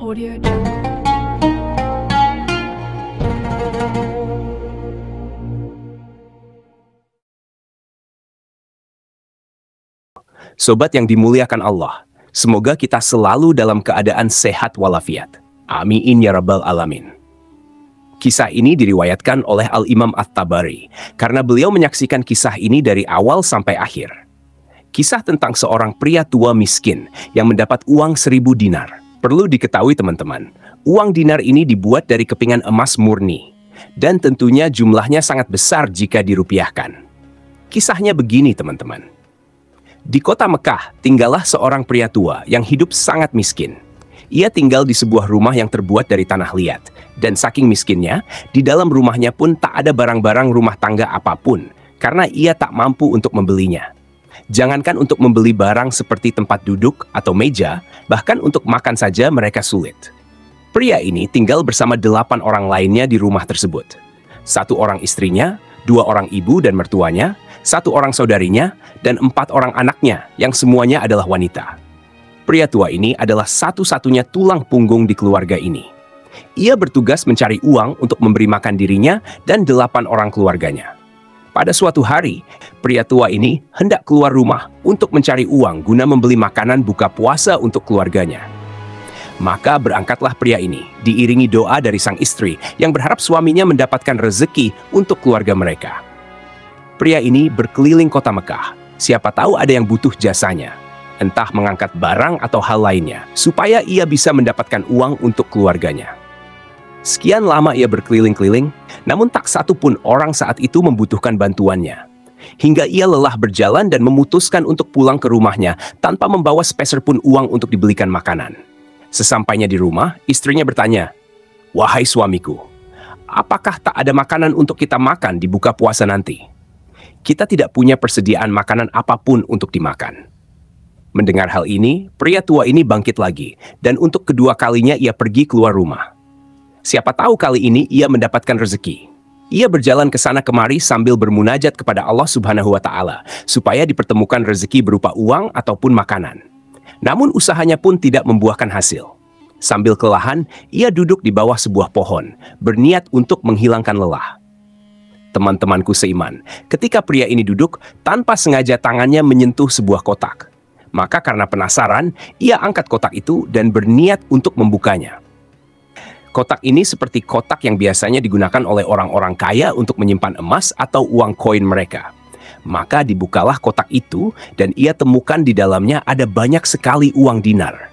Audio Jungle. Sobat yang dimuliakan Allah, semoga kita selalu dalam keadaan sehat walafiat. Amin ya rabbal alamin. Kisah ini diriwayatkan oleh Al-Imam At-Tabari karena beliau menyaksikan kisah ini dari awal sampai akhir. Kisah tentang seorang pria tua miskin yang mendapat uang 1000 dinar. Perlu diketahui teman-teman, uang dinar ini dibuat dari kepingan emas murni dan tentunya jumlahnya sangat besar jika dirupiahkan. Kisahnya begini teman-teman. Di kota Mekah, tinggallah seorang pria tua yang hidup sangat miskin. Ia tinggal di sebuah rumah yang terbuat dari tanah liat, dan saking miskinnya, di dalam rumahnya pun tak ada barang-barang rumah tangga apapun, karena ia tak mampu untuk membelinya. Jangankan untuk membeli barang seperti tempat duduk atau meja, bahkan untuk makan saja mereka sulit. Pria ini tinggal bersama 8 orang lainnya di rumah tersebut. 1 orang istrinya, 2 orang ibu dan mertuanya, 1 orang saudarinya, dan 4 orang anaknya yang semuanya adalah wanita. Pria tua ini adalah satu-satunya tulang punggung di keluarga ini. Ia bertugas mencari uang untuk memberi makan dirinya dan 8 orang keluarganya. Pada suatu hari, pria tua ini hendak keluar rumah untuk mencari uang guna membeli makanan buka puasa untuk keluarganya. Maka berangkatlah pria ini, diiringi doa dari sang istri yang berharap suaminya mendapatkan rezeki untuk keluarga mereka. Pria ini berkeliling kota Mekah, siapa tahu ada yang butuh jasanya, entah mengangkat barang atau hal lainnya, supaya ia bisa mendapatkan uang untuk keluarganya. Sekian lama ia berkeliling-keliling, namun tak satu pun orang saat itu membutuhkan bantuannya. Hingga ia lelah berjalan dan memutuskan untuk pulang ke rumahnya tanpa membawa sepeser pun uang untuk dibelikan makanan. Sesampainya di rumah, istrinya bertanya, "Wahai suamiku, apakah tak ada makanan untuk kita makan di buka puasa nanti? Kita tidak punya persediaan makanan apapun untuk dimakan." Mendengar hal ini, pria tua ini bangkit lagi, dan untuk kedua kalinya ia pergi keluar rumah. Siapa tahu kali ini ia mendapatkan rezeki. Ia berjalan ke sana kemari sambil bermunajat kepada Allah Subhanahu wa Ta'ala, supaya dipertemukan rezeki berupa uang ataupun makanan. Namun usahanya pun tidak membuahkan hasil. Sambil kelelahan, ia duduk di bawah sebuah pohon, berniat untuk menghilangkan lelah. Teman-temanku seiman, ketika pria ini duduk, tanpa sengaja tangannya menyentuh sebuah kotak. Maka karena penasaran, ia angkat kotak itu dan berniat untuk membukanya. Kotak ini seperti kotak yang biasanya digunakan oleh orang-orang kaya untuk menyimpan emas atau uang koin mereka. Maka dibukalah kotak itu dan ia temukan di dalamnya ada banyak sekali uang dinar.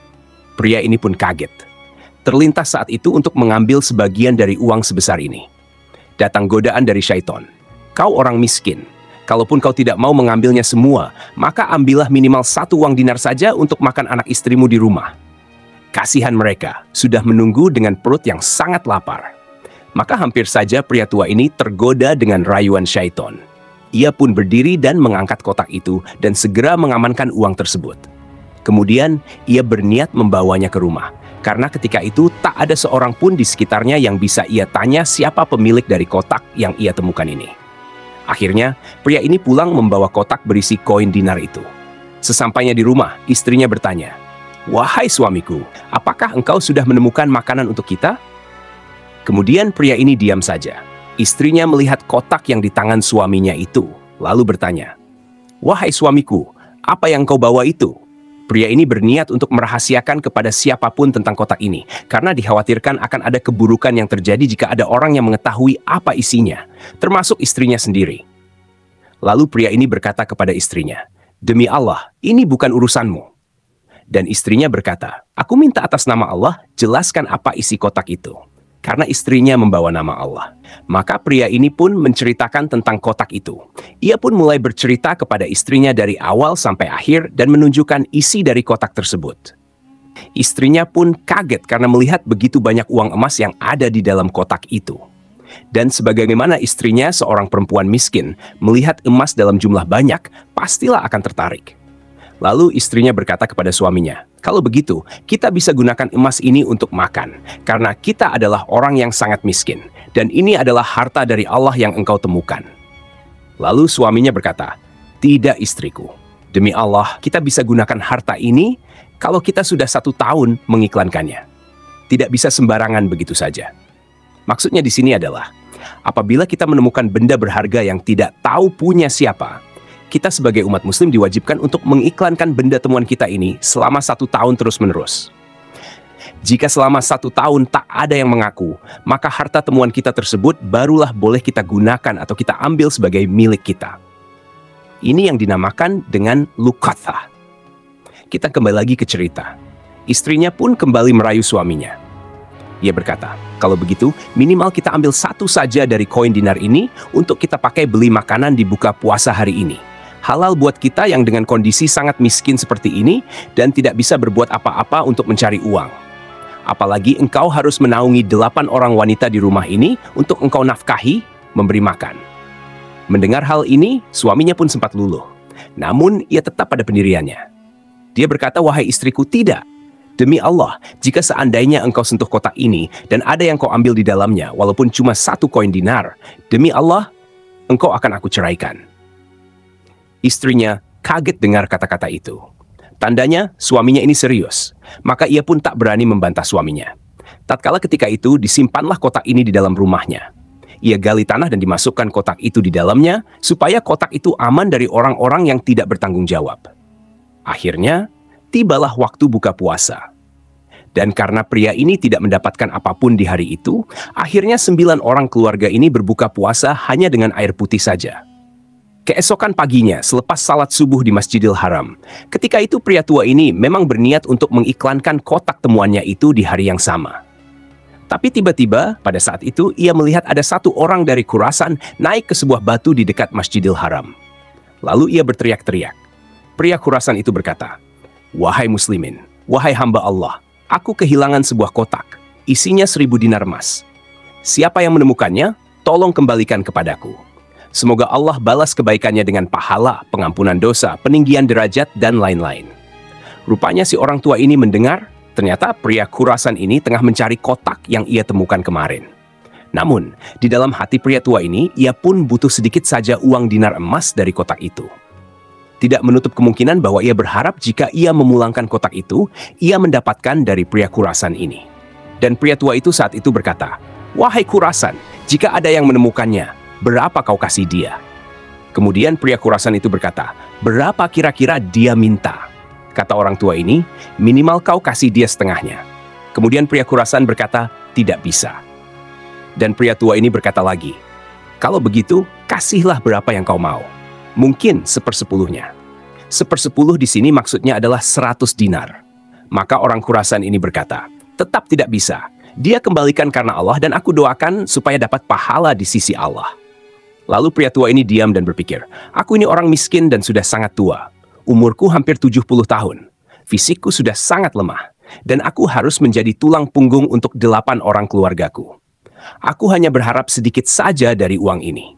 Pria ini pun kaget. Terlintas saat itu untuk mengambil sebagian dari uang sebesar ini. Datang godaan dari syaitan. "Kau orang miskin. Kalaupun kau tidak mau mengambilnya semua, maka ambillah minimal 1 uang dinar saja untuk makan anak istrimu di rumah." Kasihan mereka, sudah menunggu dengan perut yang sangat lapar. Maka hampir saja pria tua ini tergoda dengan rayuan syaiton. Ia pun berdiri dan mengangkat kotak itu dan segera mengamankan uang tersebut. Kemudian ia berniat membawanya ke rumah, karena ketika itu tak ada seorang pun di sekitarnya yang bisa ia tanya siapa pemilik dari kotak yang ia temukan ini. Akhirnya, pria ini pulang membawa kotak berisi koin dinar itu. Sesampainya di rumah, istrinya bertanya, "Wahai suamiku, apakah engkau sudah menemukan makanan untuk kita?" Kemudian pria ini diam saja. Istrinya melihat kotak yang di tangan suaminya itu, lalu bertanya, "Wahai suamiku, apa yang kau bawa itu?" Pria ini berniat untuk merahasiakan kepada siapapun tentang kotak ini, karena dikhawatirkan akan ada keburukan yang terjadi jika ada orang yang mengetahui apa isinya, termasuk istrinya sendiri. Lalu pria ini berkata kepada istrinya, "Demi Allah, ini bukan urusanmu." Dan istrinya berkata, "Aku minta atas nama Allah, jelaskan apa isi kotak itu." Karena istrinya membawa nama Allah. Maka pria ini pun menceritakan tentang kotak itu. Ia pun mulai bercerita kepada istrinya dari awal sampai akhir dan menunjukkan isi dari kotak tersebut. Istrinya pun kaget karena melihat begitu banyak uang emas yang ada di dalam kotak itu. Dan sebagaimana istrinya seorang perempuan miskin, melihat emas dalam jumlah banyak, pastilah akan tertarik. Lalu istrinya berkata kepada suaminya, "Kalau begitu, kita bisa gunakan emas ini untuk makan, karena kita adalah orang yang sangat miskin, dan ini adalah harta dari Allah yang engkau temukan." Lalu suaminya berkata, "Tidak istriku, demi Allah kita bisa gunakan harta ini kalau kita sudah 1 tahun mengiklankannya." tidak bisa sembarangan begitu saja. Maksudnya di sini adalah, apabila kita menemukan benda berharga yang tidak tahu punya siapa, kita sebagai umat muslim diwajibkan untuk mengiklankan benda temuan kita ini selama 1 tahun terus-menerus. Jika selama 1 tahun tak ada yang mengaku, maka harta temuan kita tersebut barulah boleh kita gunakan atau kita ambil sebagai milik kita. Ini yang dinamakan dengan luqathah. Kita kembali lagi ke cerita. Istrinya pun kembali merayu suaminya. Ia berkata, kalau begitu minimal kita ambil 1 saja dari koin dinar ini untuk kita pakai beli makanan di buka puasa hari ini. Halal buat kita yang dengan kondisi sangat miskin seperti ini dan tidak bisa berbuat apa-apa untuk mencari uang. Apalagi engkau harus menaungi 8 orang wanita di rumah ini untuk engkau nafkahi, memberi makan. Mendengar hal ini, suaminya pun sempat luluh. Namun, ia tetap pada pendiriannya. Dia berkata, wahai istriku, tidak. Demi Allah, jika seandainya engkau sentuh kotak ini dan ada yang kau ambil di dalamnya, walaupun cuma 1 koin dinar, demi Allah, engkau akan aku ceraikan. Istrinya kaget dengar kata-kata itu. Tandanya, suaminya ini serius. Maka ia pun tak berani membantah suaminya. Tatkala ketika itu, disimpanlah kotak ini di dalam rumahnya. Ia gali tanah dan dimasukkan kotak itu di dalamnya, supaya kotak itu aman dari orang-orang yang tidak bertanggung jawab. Akhirnya, tibalah waktu buka puasa. Dan karena pria ini tidak mendapatkan apapun di hari itu, akhirnya 9 orang keluarga ini berbuka puasa hanya dengan air putih saja. Keesokan paginya, selepas salat subuh di Masjidil Haram, ketika itu pria tua ini memang berniat untuk mengiklankan kotak temuannya itu di hari yang sama. Tapi tiba-tiba, pada saat itu, ia melihat ada 1 orang dari Khurasan naik ke sebuah batu di dekat Masjidil Haram. Lalu ia berteriak-teriak. Pria Khurasan itu berkata, wahai muslimin, wahai hamba Allah, aku kehilangan sebuah kotak, isinya 1000 dinar emas. Siapa yang menemukannya, tolong kembalikan kepadaku. Semoga Allah balas kebaikannya dengan pahala, pengampunan dosa, peninggian derajat, dan lain-lain. Rupanya si orang tua ini mendengar, ternyata pria Khurasan ini tengah mencari kotak yang ia temukan kemarin. Namun, di dalam hati pria tua ini, ia pun butuh sedikit saja uang dinar emas dari kotak itu. Tidak menutup kemungkinan bahwa ia berharap jika ia memulangkan kotak itu, ia mendapatkan dari pria Khurasan ini. Dan pria tua itu saat itu berkata, wahai Khurasan, jika ada yang menemukannya, berapa kau kasih dia? Kemudian pria Khurasan itu berkata, berapa kira-kira dia minta? Kata orang tua ini, minimal kau kasih dia setengahnya. Kemudian pria Khurasan berkata, tidak bisa. Dan pria tua ini berkata lagi, kalau begitu, kasihlah berapa yang kau mau. Mungkin 1/10-nya. 1/10 di sini maksudnya adalah 100 dinar. Maka orang Khurasan ini berkata, tetap tidak bisa. Dia kembalikan karena Allah dan aku doakan supaya dapat pahala di sisi Allah. Lalu pria tua ini diam dan berpikir, aku ini orang miskin dan sudah sangat tua. Umurku hampir 70 tahun. Fisikku sudah sangat lemah. Dan aku harus menjadi tulang punggung untuk 8 orang keluargaku. Aku hanya berharap sedikit saja dari uang ini.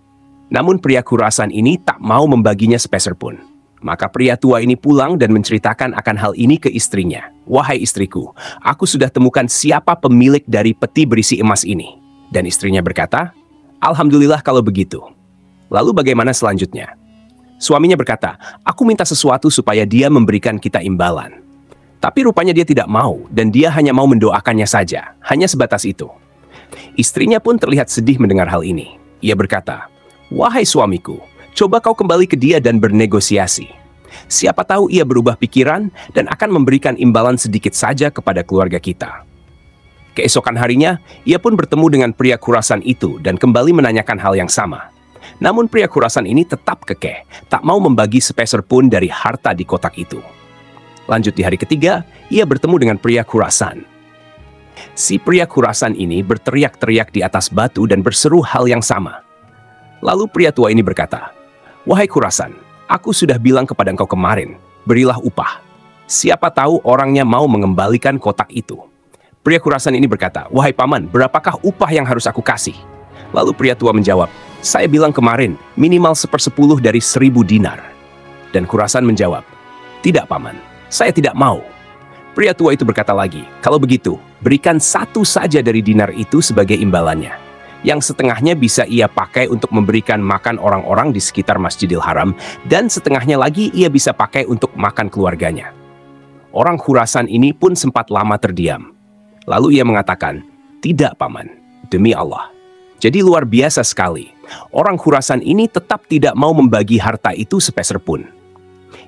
Namun pria Khurasan ini tak mau membaginya sepeser pun. Maka pria tua ini pulang dan menceritakan akan hal ini ke istrinya. Wahai istriku, aku sudah temukan siapa pemilik dari peti berisi emas ini. Dan istrinya berkata, alhamdulillah kalau begitu. Lalu bagaimana selanjutnya? Suaminya berkata, aku minta sesuatu supaya dia memberikan kita imbalan. Tapi rupanya dia tidak mau dan dia hanya mau mendoakannya saja. Hanya sebatas itu. Istrinya pun terlihat sedih mendengar hal ini. Ia berkata, wahai suamiku, coba kau kembali ke dia dan bernegosiasi. Siapa tahu ia berubah pikiran dan akan memberikan imbalan sedikit saja kepada keluarga kita. Keesokan harinya, ia pun bertemu dengan pria Khurasan itu dan kembali menanyakan hal yang sama. Namun pria Khurasan ini tetap kekeh, tak mau membagi sepeser pun dari harta di kotak itu. Lanjut di hari ketiga, ia bertemu dengan pria Khurasan. Si pria Khurasan ini berteriak-teriak di atas batu dan berseru hal yang sama. Lalu pria tua ini berkata, wahai Khurasan, aku sudah bilang kepada engkau kemarin, berilah upah. Siapa tahu orangnya mau mengembalikan kotak itu. Pria Khurasan ini berkata, wahai paman, berapakah upah yang harus aku kasih? Lalu pria tua menjawab, saya bilang kemarin, minimal 1/10 dari 1000 dinar. Dan Khurasan menjawab, tidak paman, saya tidak mau. Pria tua itu berkata lagi, kalau begitu, berikan 1 saja dari dinar itu sebagai imbalannya. Yang setengahnya bisa ia pakai untuk memberikan makan orang-orang di sekitar Masjidil Haram, dan setengahnya lagi ia bisa pakai untuk makan keluarganya. Orang Khurasan ini pun sempat lama terdiam. Lalu ia mengatakan, "Tidak, Paman, demi Allah." Jadi luar biasa sekali. Orang Khurasan ini tetap tidak mau membagi harta itu sepeser pun.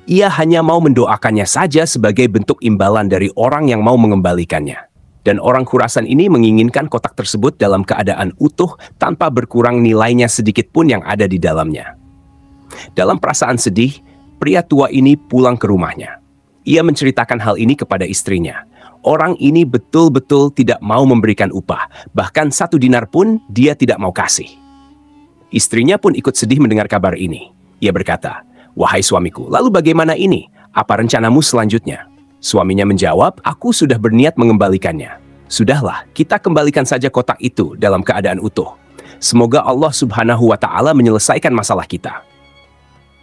Ia hanya mau mendoakannya saja sebagai bentuk imbalan dari orang yang mau mengembalikannya. Dan orang Khurasan ini menginginkan kotak tersebut dalam keadaan utuh tanpa berkurang nilainya sedikit pun yang ada di dalamnya. Dalam perasaan sedih, pria tua ini pulang ke rumahnya. Ia menceritakan hal ini kepada istrinya. Orang ini betul-betul tidak mau memberikan upah, bahkan 1 dinar pun dia tidak mau kasih. Istrinya pun ikut sedih mendengar kabar ini. Ia berkata, "Wahai suamiku, lalu bagaimana ini? Apa rencanamu selanjutnya?" Suaminya menjawab, "Aku sudah berniat mengembalikannya." "Sudahlah, kita kembalikan saja kotak itu dalam keadaan utuh. Semoga Allah Subhanahu wa Ta'ala menyelesaikan masalah kita."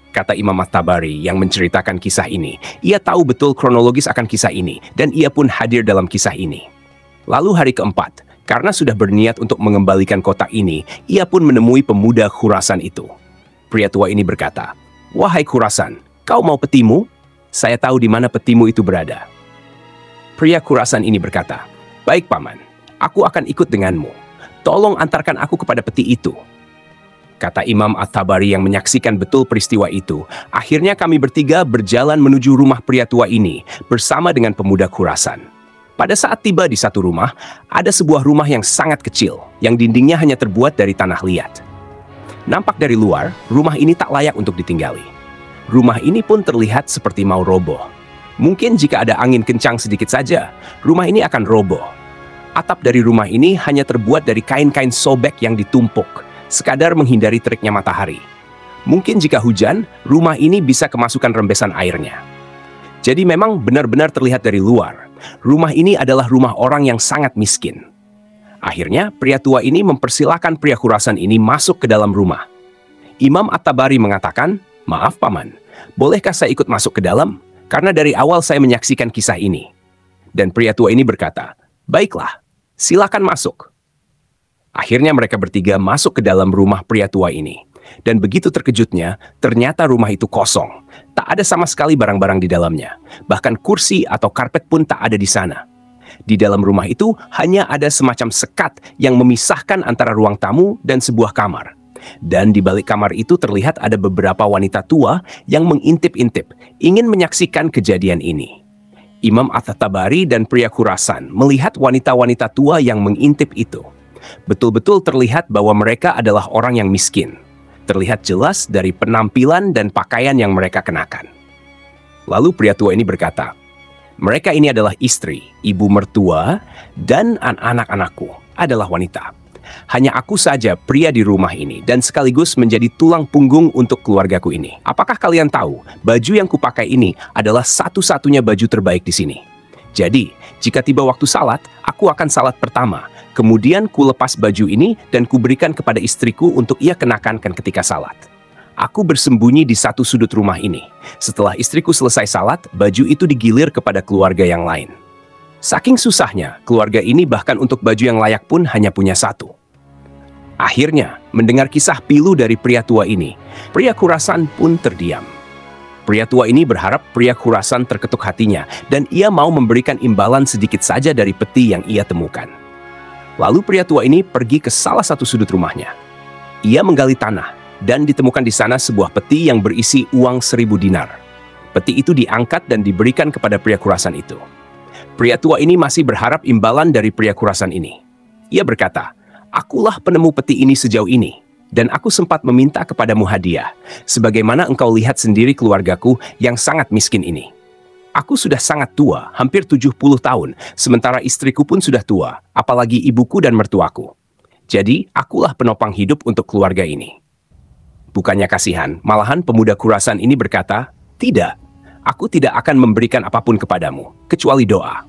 Kata Imam At-Tabari yang menceritakan kisah ini, ia tahu betul kronologis akan kisah ini, dan ia pun hadir dalam kisah ini. Lalu hari keempat, karena sudah berniat untuk mengembalikan kotak ini, ia pun menemui pemuda Khurasan itu. Pria tua ini berkata, "Wahai Khurasan, kau mau petimu? Saya tahu di mana petimu itu berada." Pria Khurasan ini berkata, "Baik, Paman, aku akan ikut denganmu. Tolong antarkan aku kepada peti itu." Kata Imam At-Tabari yang menyaksikan betul peristiwa itu, akhirnya kami bertiga berjalan menuju rumah pria tua ini bersama dengan pemuda Khurasan. Pada saat tiba di satu rumah, ada sebuah rumah yang sangat kecil, yang dindingnya hanya terbuat dari tanah liat. Nampak dari luar, rumah ini tak layak untuk ditinggali. Rumah ini pun terlihat seperti mau roboh. Mungkin jika ada angin kencang sedikit saja, rumah ini akan roboh. Atap dari rumah ini hanya terbuat dari kain-kain sobek yang ditumpuk, sekadar menghindari teriknya matahari. Mungkin jika hujan, rumah ini bisa kemasukan rembesan airnya. Jadi memang benar-benar terlihat dari luar, rumah ini adalah rumah orang yang sangat miskin. Akhirnya, pria tua ini mempersilahkan pria Khurasan ini masuk ke dalam rumah. Imam At-Tabari mengatakan, "Maaf, Paman, bolehkah saya ikut masuk ke dalam? Karena dari awal saya menyaksikan kisah ini." Dan pria tua ini berkata, "Baiklah, silakan masuk." Akhirnya mereka bertiga masuk ke dalam rumah pria tua ini. Dan begitu terkejutnya, ternyata rumah itu kosong. Tak ada sama sekali barang-barang di dalamnya. Bahkan kursi atau karpet pun tak ada di sana. Di dalam rumah itu hanya ada semacam sekat yang memisahkan antara ruang tamu dan sebuah kamar. Dan di balik kamar itu terlihat ada beberapa wanita tua yang mengintip-intip, ingin menyaksikan kejadian ini. Imam At-Tabari dan pria Khurasan melihat wanita-wanita tua yang mengintip itu. Betul-betul terlihat bahwa mereka adalah orang yang miskin. Terlihat jelas dari penampilan dan pakaian yang mereka kenakan. Lalu pria tua ini berkata, "Mereka ini adalah istri, ibu mertua, dan anak-anakku adalah wanita. Hanya aku saja pria di rumah ini dan sekaligus menjadi tulang punggung untuk keluargaku ini. Apakah kalian tahu, baju yang kupakai ini adalah satu-satunya baju terbaik di sini. Jadi, jika tiba waktu salat, aku akan salat pertama. Kemudian ku lepas baju ini dan kuberikan kepada istriku untuk ia kenakan ketika salat. Aku bersembunyi di satu sudut rumah ini. Setelah istriku selesai salat, baju itu digilir kepada keluarga yang lain. Saking susahnya, keluarga ini bahkan untuk baju yang layak pun hanya punya satu." Akhirnya, mendengar kisah pilu dari pria tua ini, pria Khurasan pun terdiam. Pria tua ini berharap pria Khurasan terketuk hatinya dan ia mau memberikan imbalan sedikit saja dari peti yang ia temukan. Lalu pria tua ini pergi ke salah satu sudut rumahnya. Ia menggali tanah dan ditemukan di sana sebuah peti yang berisi uang 1.000 dinar. Peti itu diangkat dan diberikan kepada pria Khurasan itu. Pria tua ini masih berharap imbalan dari pria Khurasan ini. Ia berkata, "Akulah penemu peti ini sejauh ini, dan aku sempat meminta kepadamu hadiah, sebagaimana engkau lihat sendiri keluargaku yang sangat miskin ini. Aku sudah sangat tua, hampir 70 tahun, sementara istriku pun sudah tua, apalagi ibuku dan mertuaku. Jadi, akulah penopang hidup untuk keluarga ini." Bukannya kasihan, malahan pemuda Khurasan ini berkata, "Tidak, aku tidak akan memberikan apapun kepadamu, kecuali doa."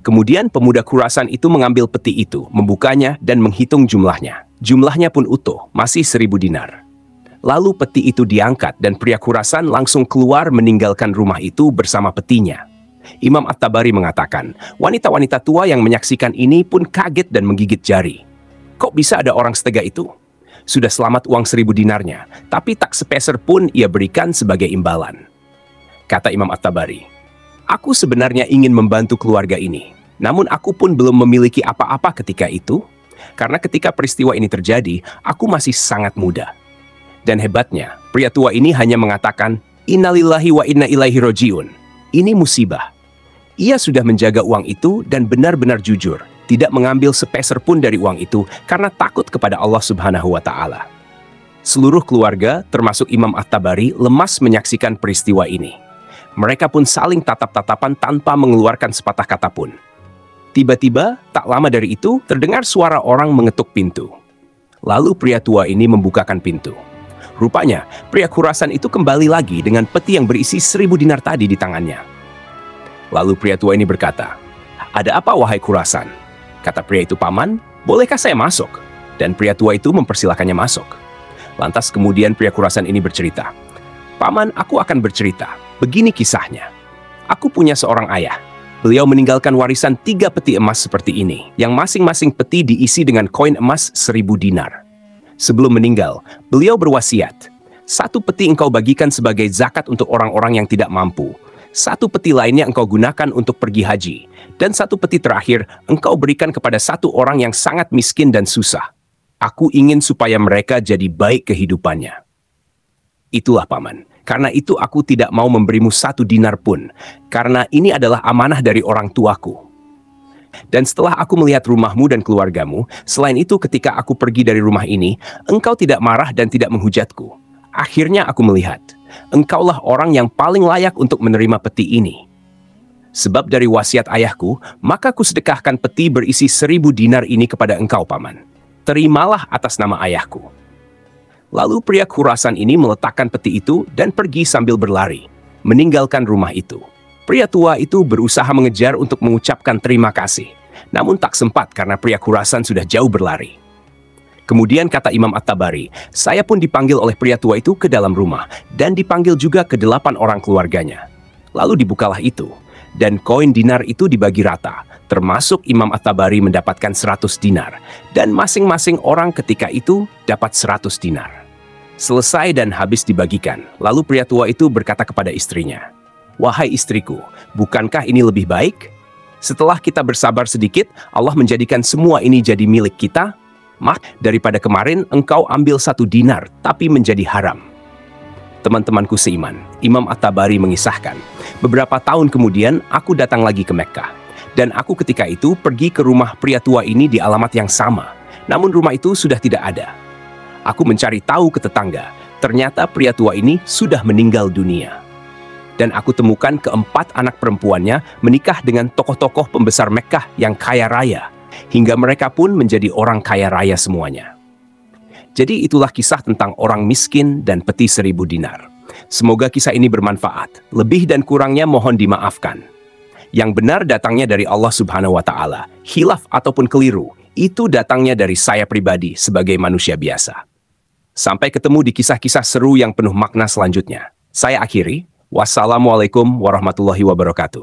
Kemudian pemuda Khurasan itu mengambil peti itu, membukanya dan menghitung jumlahnya. Jumlahnya pun utuh, masih 1.000 dinar. Lalu peti itu diangkat dan pria Khurasan langsung keluar meninggalkan rumah itu bersama petinya. Imam At-Tabari mengatakan, wanita-wanita tua yang menyaksikan ini pun kaget dan menggigit jari. Kok bisa ada orang setega itu? Sudah selamat uang 1.000 dinarnya, tapi tak sepeser pun ia berikan sebagai imbalan. Kata Imam At-Tabari, "Aku sebenarnya ingin membantu keluarga ini. Namun aku pun belum memiliki apa-apa ketika itu, karena ketika peristiwa ini terjadi, aku masih sangat muda. Dan hebatnya, pria tua ini hanya mengatakan, "Innalillahi wa inna ilaihi rojiun." Ini musibah. Ia sudah menjaga uang itu dan benar-benar jujur, tidak mengambil sepeser pun dari uang itu karena takut kepada Allah Subhanahu wa Ta'ala. Seluruh keluarga, termasuk Imam At-Tabari, lemas menyaksikan peristiwa ini. Mereka pun saling tatap-tatapan tanpa mengeluarkan sepatah kata pun. Tiba-tiba, tak lama dari itu, terdengar suara orang mengetuk pintu. Lalu pria tua ini membukakan pintu. Rupanya, pria Khurasan itu kembali lagi dengan peti yang berisi 1000 dinar tadi di tangannya. Lalu pria tua ini berkata, "Ada apa wahai Khurasan?" Kata pria itu, "Paman, bolehkah saya masuk?" Dan pria tua itu mempersilakannya masuk. Lantas kemudian pria Khurasan ini bercerita, "Paman, aku akan bercerita. Begini kisahnya. Aku punya seorang ayah. Beliau meninggalkan warisan 3 peti emas seperti ini, yang masing-masing peti diisi dengan koin emas 1000 dinar. Sebelum meninggal, beliau berwasiat, 1 peti engkau bagikan sebagai zakat untuk orang-orang yang tidak mampu, 1 peti lainnya engkau gunakan untuk pergi haji, dan 1 peti terakhir engkau berikan kepada 1 orang yang sangat miskin dan susah. Aku ingin supaya mereka jadi baik kehidupannya." Itulah paman. Karena itu aku tidak mau memberimu 1 dinar pun, karena ini adalah amanah dari orang tuaku. Dan setelah aku melihat rumahmu dan keluargamu, selain itu ketika aku pergi dari rumah ini, engkau tidak marah dan tidak menghujatku. Akhirnya aku melihat, engkaulah orang yang paling layak untuk menerima peti ini. Sebab dari wasiat ayahku, maka kusedekahkan peti berisi 1000 dinar ini kepada engkau, paman. Terimalah atas nama ayahku. Lalu pria Khurasan ini meletakkan peti itu dan pergi sambil berlari, meninggalkan rumah itu. Pria tua itu berusaha mengejar untuk mengucapkan terima kasih, namun tak sempat karena pria Khurasan sudah jauh berlari. Kemudian kata Imam At-Tabari, saya pun dipanggil oleh pria tua itu ke dalam rumah, dan dipanggil juga ke 8 orang keluarganya. Lalu dibukalah itu, dan koin dinar itu dibagi rata, termasuk Imam At-Tabari mendapatkan 100 dinar, dan masing-masing orang ketika itu dapat 100 dinar. Selesai dan habis dibagikan, lalu pria tua itu berkata kepada istrinya, "Wahai istriku, bukankah ini lebih baik? Setelah kita bersabar sedikit, Allah menjadikan semua ini jadi milik kita. Daripada kemarin engkau ambil 1 dinar, tapi menjadi haram." Teman-temanku seiman, Imam At-Tabari mengisahkan, beberapa tahun kemudian aku datang lagi ke Mekkah. Dan aku ketika itu pergi ke rumah pria tua ini di alamat yang sama. Namun rumah itu sudah tidak ada. Aku mencari tahu ke tetangga. Ternyata pria tua ini sudah meninggal dunia. Dan aku temukan ke-4 anak perempuannya menikah dengan tokoh-tokoh pembesar Mekkah yang kaya raya. Hingga mereka pun menjadi orang kaya raya semuanya. Jadi itulah kisah tentang orang miskin dan peti 1000 dinar. Semoga kisah ini bermanfaat. Lebih dan kurangnya mohon dimaafkan. Yang benar datangnya dari Allah Subhanahu wa Ta'ala. Khilaf ataupun keliru, itu datangnya dari saya pribadi sebagai manusia biasa. Sampai ketemu di kisah-kisah seru yang penuh makna selanjutnya. Saya akhiri. Wassalamualaikum warahmatullahi wabarakatuh.